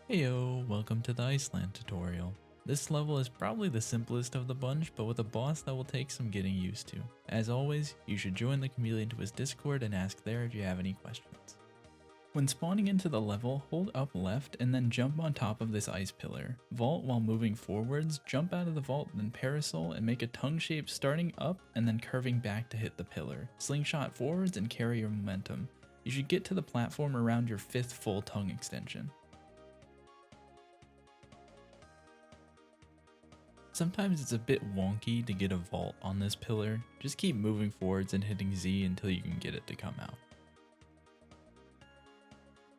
Heyo, welcome to the Iceland tutorial. This level is probably the simplest of the bunch, but with a boss that will take some getting used to. As always, you should join the Chameleon to his Discord and ask there if you have any questions. When spawning into the level, hold up left and then jump on top of this ice pillar. Vault while moving forwards, jump out of the vault, then parasol and make a tongue shape starting up and then curving back to hit the pillar. Slingshot forwards and carry your momentum. You should get to the platform around your 5th full tongue extension. Sometimes it's a bit wonky to get a vault on this pillar, just keep moving forwards and hitting Z until you can get it to come out.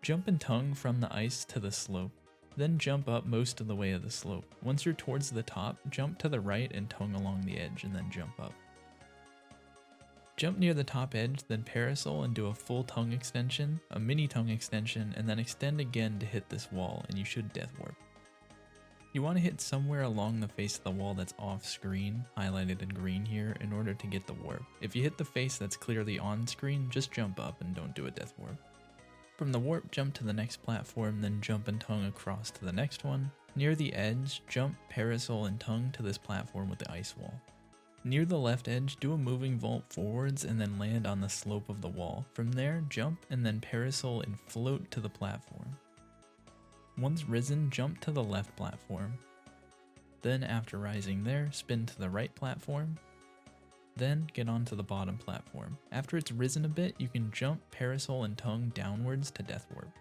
Jump and tongue from the ice to the slope, then jump up most of the way of the slope. Once you're towards the top, jump to the right and tongue along the edge and then jump up. Jump near the top edge, then parasol and do a full tongue extension, a mini tongue extension, and then extend again to hit this wall and you should Deathwarp. You want to hit somewhere along the face of the wall that's off screen, highlighted in green here, in order to get the warp. If you hit the face that's clearly on screen, just jump up and don't do a death warp. From the warp, jump to the next platform, then jump and tongue across to the next one. Near the edge, jump, parasol, and tongue to this platform with the ice wall. Near the left edge, do a moving vault forwards and then land on the slope of the wall. From there, jump and then parasol and float to the platform. Once risen, jump to the left platform. Then after rising there, spin to the right platform. Then get onto the bottom platform. After it's risen a bit, you can jump, parasol, and tongue downwards to Deathwarp.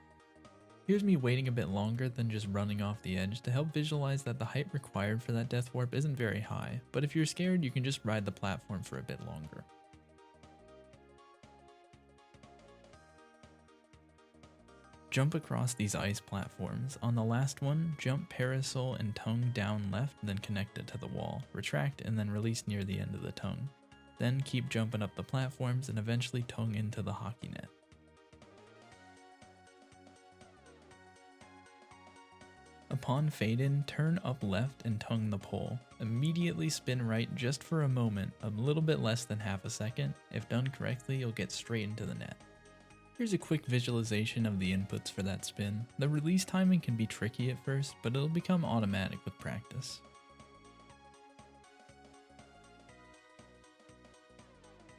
Here's me waiting a bit longer than just running off the edge to help visualize that the height required for that Deathwarp isn't very high, but if you're scared, you can just ride the platform for a bit longer. Jump across these ice platforms. On the last one, jump, parasol, and tongue down left, then connect it to the wall. Retract and then release near the end of the tongue. Then keep jumping up the platforms and eventually tongue into the hockey net. Upon fade in, turn up left and tongue the pole. Immediately spin right just for a moment, a little bit less than half a second. If done correctly, you'll get straight into the net. Here's a quick visualization of the inputs for that spin. The release timing can be tricky at first, but it'll become automatic with practice.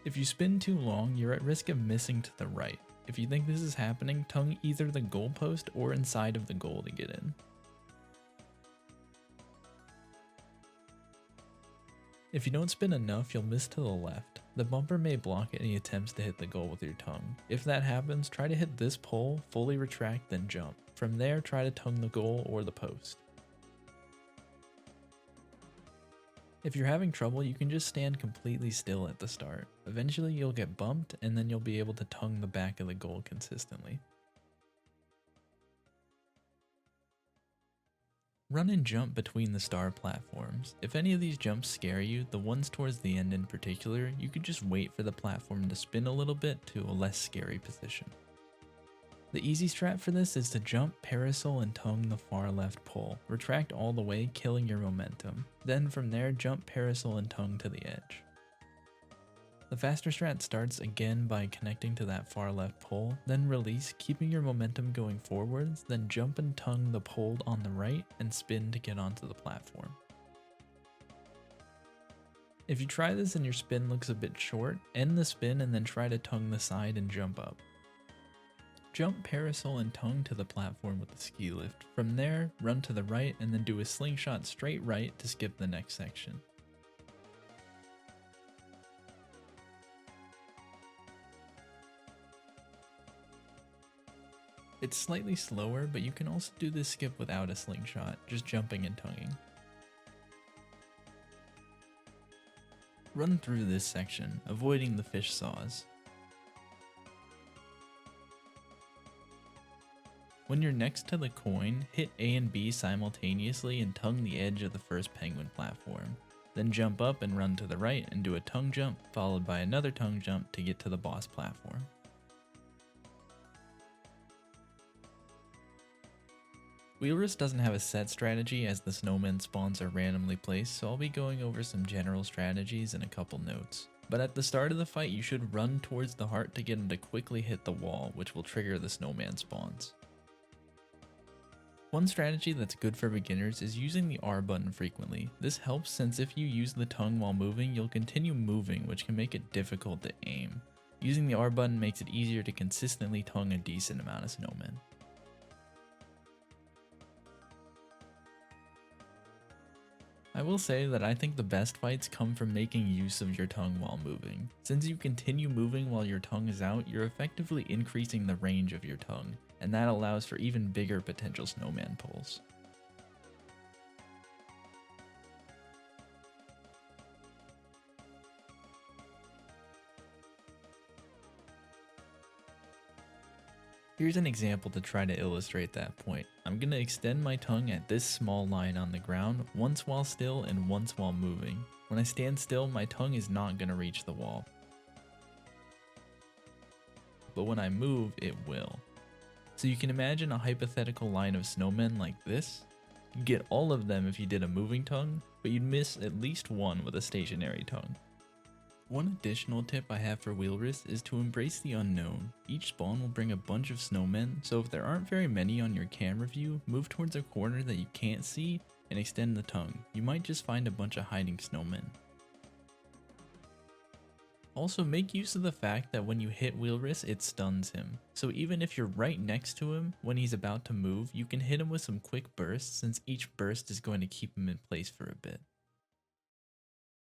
If you spin too long, you're at risk of missing to the right. If you think this is happening, tongue either the goalpost or inside of the goal to get in. If you don't spin enough, you'll miss to the left. The bumper may block any attempts to hit the goal with your tongue. If that happens, try to hit this pole, fully retract, then jump. From there, try to tongue the goal or the post. If you're having trouble, you can just stand completely still at the start. Eventually, you'll get bumped, and then you'll be able to tongue the back of the goal consistently. Run and jump between the star platforms. If any of these jumps scare you, the ones towards the end in particular, you could just wait for the platform to spin a little bit to a less scary position. The easy strat for this is to jump, parasol, and tongue the far left pole. Retract all the way, killing your momentum. Then from there, jump, parasol, and tongue to the edge. The faster strat starts again by connecting to that far left pole, then release, keeping your momentum going forwards, then jump and tongue the pole on the right and spin to get onto the platform. If you try this and your spin looks a bit short, end the spin and then try to tongue the side and jump up. Jump, parasol, and tongue to the platform with the ski lift. From there, run to the right and then do a slingshot straight right to skip the next section. It's slightly slower, but you can also do this skip without a slingshot, just jumping and tonguing. Run through this section, avoiding the fish saws. When you're next to the coin, hit A and B simultaneously and tongue the edge of the first penguin platform. Then jump up and run to the right and do a tongue jump, followed by another tongue jump to get to the boss platform. Wheelrus doesn't have a set strategy as the snowman spawns are randomly placed, so I'll be going over some general strategies and a couple notes. But at the start of the fight, you should run towards the heart to get him to quickly hit the wall, which will trigger the snowman spawns. One strategy that's good for beginners is using the R button frequently. This helps since if you use the tongue while moving, you'll continue moving, which can make it difficult to aim. Using the R button makes it easier to consistently tongue a decent amount of snowmen. I will say that I think the best fights come from making use of your tongue while moving. Since you continue moving while your tongue is out, you're effectively increasing the range of your tongue, and that allows for even bigger potential snowman pulls. Here's an example to try to illustrate that point. I'm going to extend my tongue at this small line on the ground, once while still and once while moving. When I stand still, my tongue is not going to reach the wall. But when I move, it will. So you can imagine a hypothetical line of snowmen like this. You'd get all of them if you did a moving tongue, but you'd miss at least one with a stationary tongue. One additional tip I have for Wheelrus is to embrace the unknown. Each spawn will bring a bunch of snowmen, so if there aren't very many on your camera view, move towards a corner that you can't see and extend the tongue. You might just find a bunch of hiding snowmen. Also, make use of the fact that when you hit Wheelrus, it stuns him. So even if you're right next to him when he's about to move, you can hit him with some quick bursts since each burst is going to keep him in place for a bit.